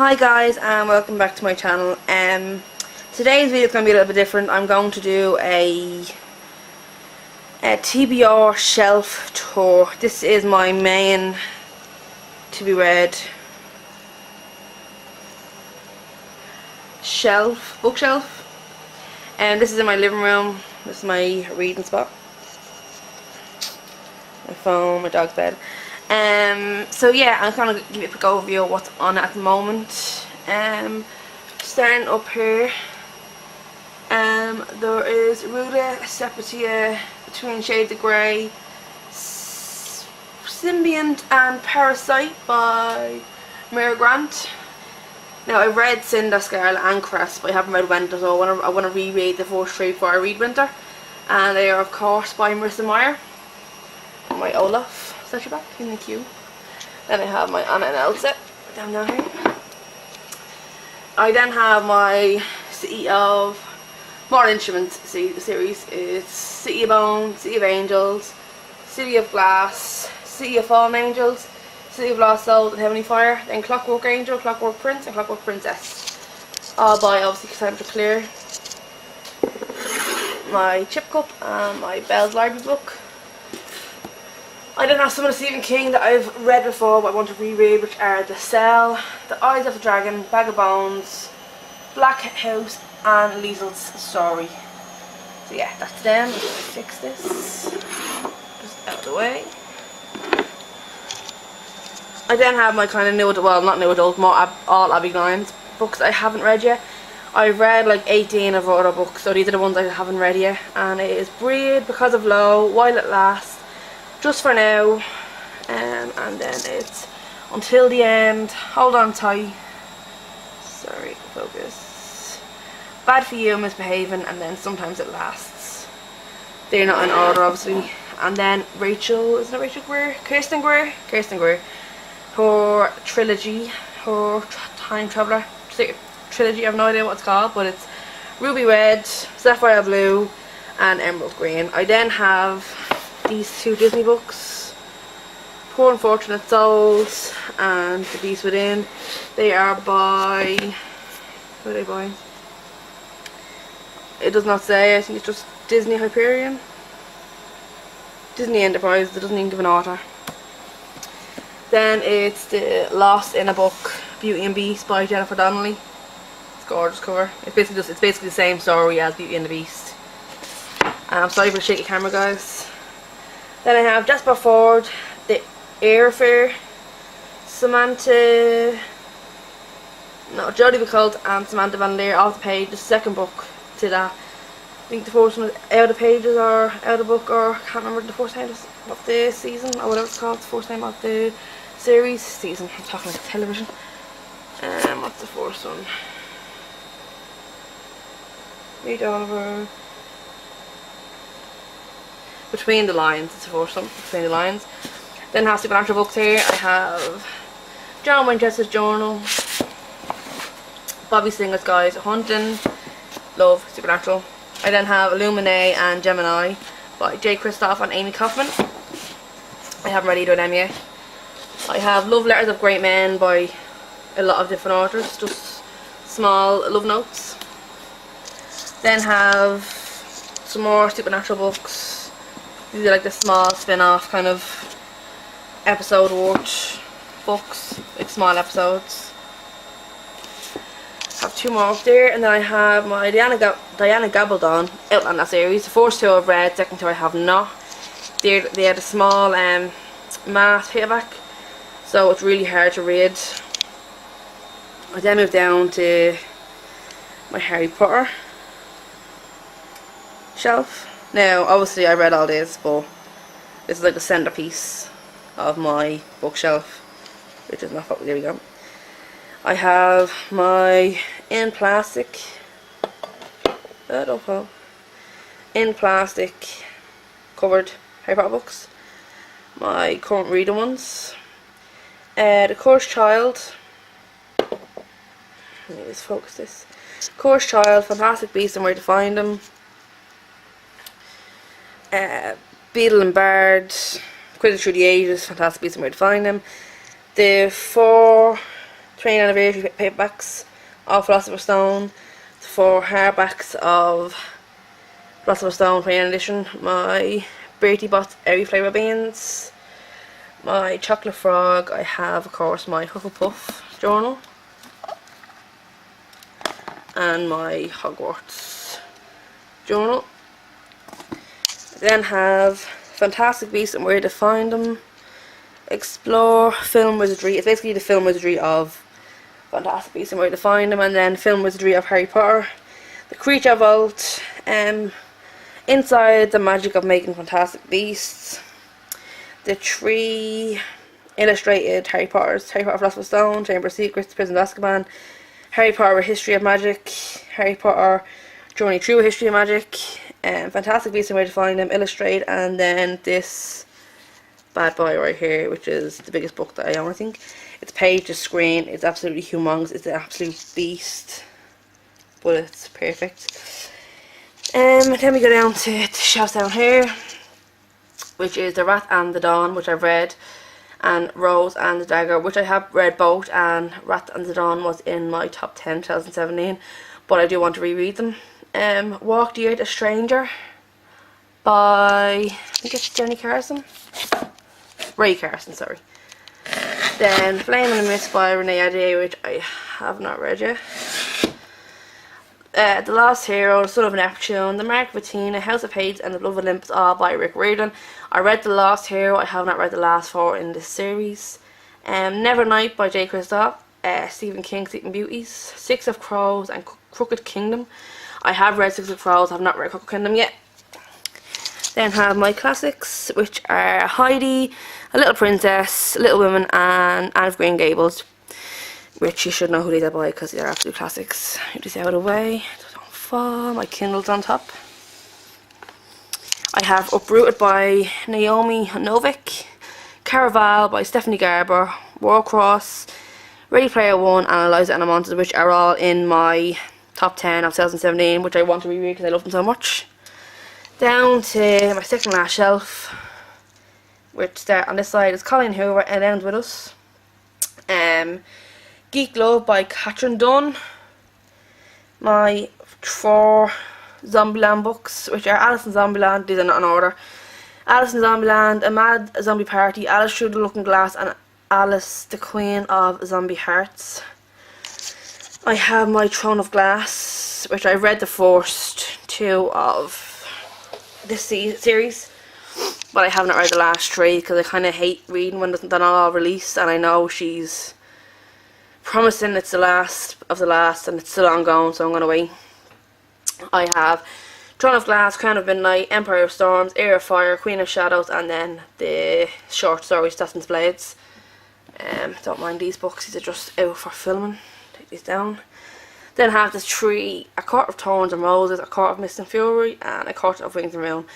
Hi guys, and welcome back to my channel. Today's video is going to be a little bit different. I'm going to do a TBR Shelf Tour. This is my main to be read bookshelf. And this is in my living room. This is my reading spot. My phone, my dog's bed. So yeah, I'm going to give you a quick overview of what's on at the moment. Starting up here, there is Ruta Sepultura Between Shades of Grey, Symbiont and Parasite by Mira Grant. Now I've read Cinder, Scarlet and Crest, but I haven't read Winter, so I want to reread the first three before I read Winter. And they are of course by Marissa Meyer. My Olaf statue back in the queue. Then I have my Anna and Elsa down here. I then have my City of More Instruments series. It's City of Bones, City of Angels, City of Glass, City of Fallen Angels, City of Lost Souls and Heavenly Fire. Then Clockwork Angel, Clockwork Prince and Clockwork Princess. All by obviously Cassandra Clare. My Chip Cup and my Bell's Library book. I then have some of the Stephen King that I've read before but I want to reread, which are The Cell, The Eyes of the Dragon, Bag of Bones, Black House and Liesel's Story. So yeah, that's them. Let's fix this just out of the way. I then have my kind of new adult, well not new adult, more all Abby Glines books I haven't read yet. I've read like 18 of her other books, so these are the ones I haven't read yet. And it is Breed, Because of Low, While It Lasts, Just for Now, and then it's Until the End, Hold On Tight, sorry, focus, Bad for You, Misbehaving, and then Sometimes It Lasts. They're not in order obviously. And then Rachel, isn't it Rachel Greer? Kirsten Greer, her trilogy, her Time Traveller trilogy, I have no idea what it's called, but it's Ruby Red, Sapphire Blue and Emerald Green. I then have these two Disney books, Poor Unfortunate Souls and The Beast Within. They are by, who are they by? It does not say, I think it's just Disney Hyperion. Disney Enterprise, it doesn't even give an author. Then it's the Lost in a Book, Beauty and Beast by Jennifer Donnelly. It's a gorgeous cover. It's basically the same story as Beauty and the Beast. I'm sorry for the shaky camera guys. Then I have Jasper Ford, The Air Affair, Jodie Picoult and Samantha Van Leer off the page, the second book to that. I think the first one was Out of Pages or Out of Book, or I can't remember the first name of the season or whatever it's called, the first name of the season, I'm talking like television. What's the first one? Read Oliver. Between the Lines, it's the first one, Between the Lines. Then I have supernatural books here. I have John Winchester's Journal, Bobby Singer's Guide to Hunting, Love, Supernatural. I then have Illuminae and Gemini by J. Kristoff and Amy Kaufman. I haven't read either of them yet. I have Love Letters of Great Men by a lot of different authors, just small love notes. Then have some more supernatural books. These are like the small spin-off kind of episode worth books, like small episodes. I have two more up there, and then I have my Diana Gabaldon Outlander series. The first two I've read, second two I have not. They had a small math paperback, so it's really hard to read. I then moved down to my Harry Potter shelf. Now obviously I read all these, but this is like the centerpiece of my bookshelf, which is not, there we go. I have my in plastic covered Harry Potter books, my current reader ones, The Cursed Child, let me just focus this, Cursed Child, Fantastic Beasts and Where to Find Them, Beadle and Bard, Quidditch Through the Ages, Fantastic Beasts and Where to Find Them, the 20th anniversary paperbacks of Philosopher's Stone, the 4 hardbacks of Philosopher's Stone 20th edition, my Bertie Bott's Airy Flavour Beans, my Chocolate Frog. I have, of course, my Hufflepuff journal, and my Hogwarts journal. I then have Fantastic Beasts and Where to Find Them, Explore Film Wizardry. It's basically the film wizardry of Fantastic Beasts and Where to Find Them, and then film wizardry of Harry Potter, the Creature Vault, Inside the Magic of Making Fantastic Beasts, the 3 illustrated Harry Potter Philosopher's Stone, Chamber of Secrets, Prison of Azkaban, Harry Potter History of Magic, Harry Potter Journey Through a History of Magic, Fantastic Beasts and Where to Find Them illustrated, and then this bad boy right here, which is the biggest book that I own, I think. It's page to screen. It's absolutely humongous. It's an absolute beast, but it's perfect. Then we go down to the shelves down here, which is The Rat and the Dawn, which I've read, and Rose and the Dagger, which I have read both, and Rat and the Dawn was in my top 10 2017, but I do want to reread them. Walk the Earth a Stranger by, I think it's Ray Carson, sorry. Then Flame and the Mist by Renee Ade, which I have not read yet. The Lost Hero, The Son of Neptune, The Mark of Athena, House of Hades, and The Love of Olympus, all by Rick Riordan. I read The Lost Hero. I have not read the last 4 in this series. Nevernight by J. Kristoff, Stephen King's Sleeping Beauties, Six of Crows, and Crooked Kingdom. I have read Six of Crows. I have not read Crooked Kingdom yet. Then have my classics, which are Heidi, A Little Princess, Little Women, and Anne of Green Gables, which you should know who these are by because they're absolute classics. Move this out of the way, don't fall. My Kindle's on top. I have Uprooted by Naomi Novik, Caraval by Stephanie Garber, Warcross, Ready Player One, and Eliza and the Monsters, which are all in my top 10 of 2017, which I want to reread because I love them so much. Down to my second last shelf, which start on this side is Colleen Hoover and Ends With Us. Geek Love by Catherine Dunn. My 4 Zombieland books, which are Alice in Zombieland, these are not in order. Alice in Zombieland, A Mad Zombie Party, Alice Through the Looking Glass, and Alice, the Queen of Zombie Hearts. I have my Throne of Glass, which I read the first 2 of this series, but I have not read the last 3 because I kind of hate reading when they're not all released, and I know she's promising it's the last of the last and it's still ongoing, so I'm going to wait. I have Throne of Glass, Crown of Midnight, Empire of Storms, Heir of Fire, Queen of Shadows, and then the short story Stasson's Blades. Don't mind these books, these are just out for filming. Take these down. Then I have the 3, A Court of Thorns and Roses, A Court of Mist and Fury, and A Court of Wings and Ruin.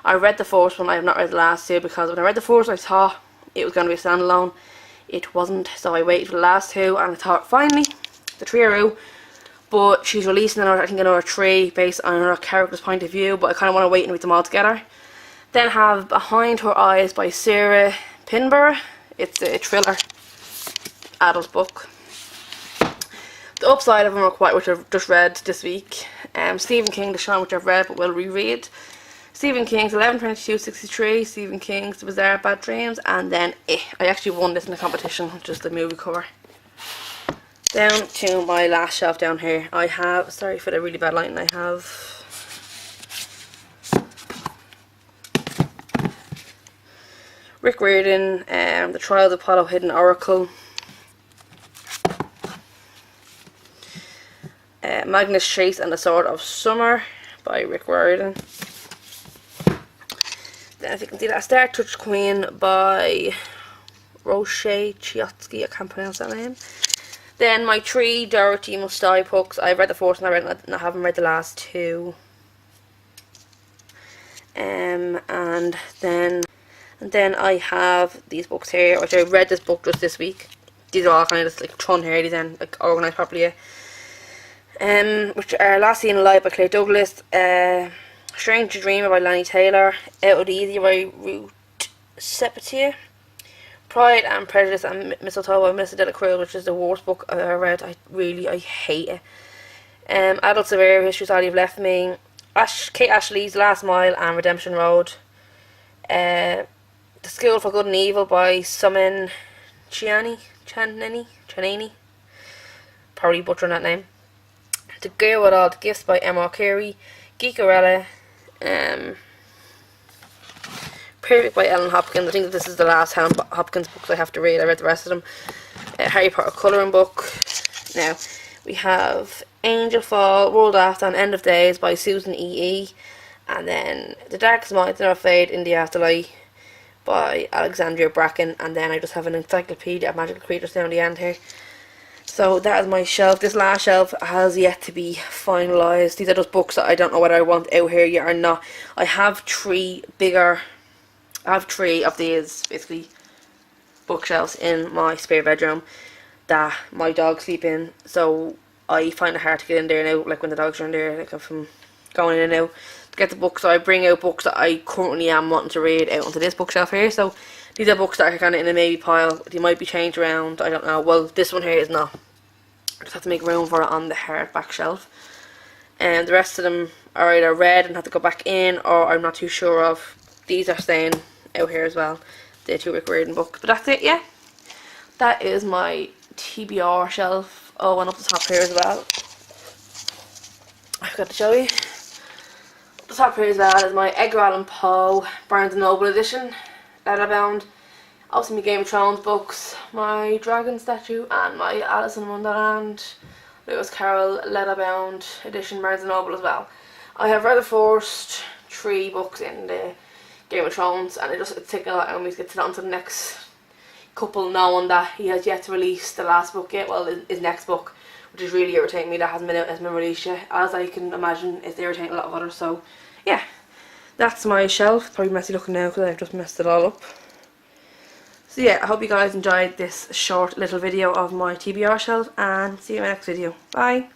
I read the first one, I have not read the last 2 because when I read the first I thought it was going to be a standalone. It wasn't, so I waited for the last 2 and I thought finally the 3 are out, but she's releasing another, I think another 3 based on another character's point of view, but I kind of want to wait and read them all together. Then have Behind Her Eyes by Sarah Pinborough. It's a thriller adult book. The upside of them are quite, which I've just read this week. Stephen King, The Shine, which I've read but will reread. Stephen King's 11/22/63, Stephen King's The Bizarre Bad Dreams, and then I actually won this in a competition, just the movie cover. Down to my last shelf down here, I have, sorry for the really bad lighting, I have Rick Riordan, The Trials of Apollo Hidden Oracle, Magnus Chase and the Sword of Summer by Rick Riordan. Then if you can see that, Star Touch Queen by Roche Chiotsky, I can't pronounce that name. Then my 3 Dorothy Must Die books, I've read the first and I haven't read the last 2. And then I have these books here, which I read this book just this week. These are all kind of just like thrown here, these and like organised properly. Which are Last Seen Alive by Claire Douglas, Strange to Dreamer by Lanny Taylor, Out of the Easy by Ruth Sepetier, Pride and Prejudice and Mistletoe by Mr. Delacroix, which is the worst book I've ever read. I hate it. Adult Severe, History Society Have Left Me, Kate Ashley's Last Mile and Redemption Road, The School for Good and Evil by Sumin Chanini, probably butchering that name. The Girl with All the Gifts by Emma Carey, Geekerella, Perfect by Ellen Hopkins. I think this is the last Helen Hopkins books I have to read. I read the rest of them. Harry Potter colouring book. Now we have Angel Fall, World After and End of Days by Susan E.E. And then The Darkest Minds Never Fade in the Afterlife by Alexandria Bracken. And then I just have an encyclopedia of magical creatures down the end here. So that is my shelf. This last shelf has yet to be finalised. These are just books that I don't know whether I want out here yet or not. I have three of these basically bookshelves in my spare bedroom that my dogs sleep in, so I find it hard to get in there now, like when the dogs are in there, like if I'm going in and out to get the books. So I bring out books that I currently am wanting to read out onto this bookshelf here. So these are books that are kind of in a maybe pile. They might be changed around, I don't know. Well, this one here is not. I just have to make room for it on the hardback shelf. And the rest of them are either read and have to go back in, or I'm not too sure of. These are staying out here as well, the two Rick Riordan books. But that's it, yeah. That is my TBR shelf. Oh, and up the top here as well, I forgot to show you. Up the top here as well is my Edgar Allan Poe Barnes & Noble edition, letterbound. Also my Game of Thrones books, my dragon statue, and my Alice in Wonderland Lewis Carroll letterbound edition Barnes & Noble as well. I have read the first 3 books in the Game of Thrones, and it's taking a lot of me to get on to the next couple, knowing that he has yet to release the last book yet, well, his next book, which is really irritating me. That hasn't been released yet, as I can imagine it's irritating a lot of others. So yeah, that's my shelf. Probably messy looking now because I've just messed it all up. So yeah, I hope you guys enjoyed this short little video of my TBR shelf, and see you in my next video. Bye.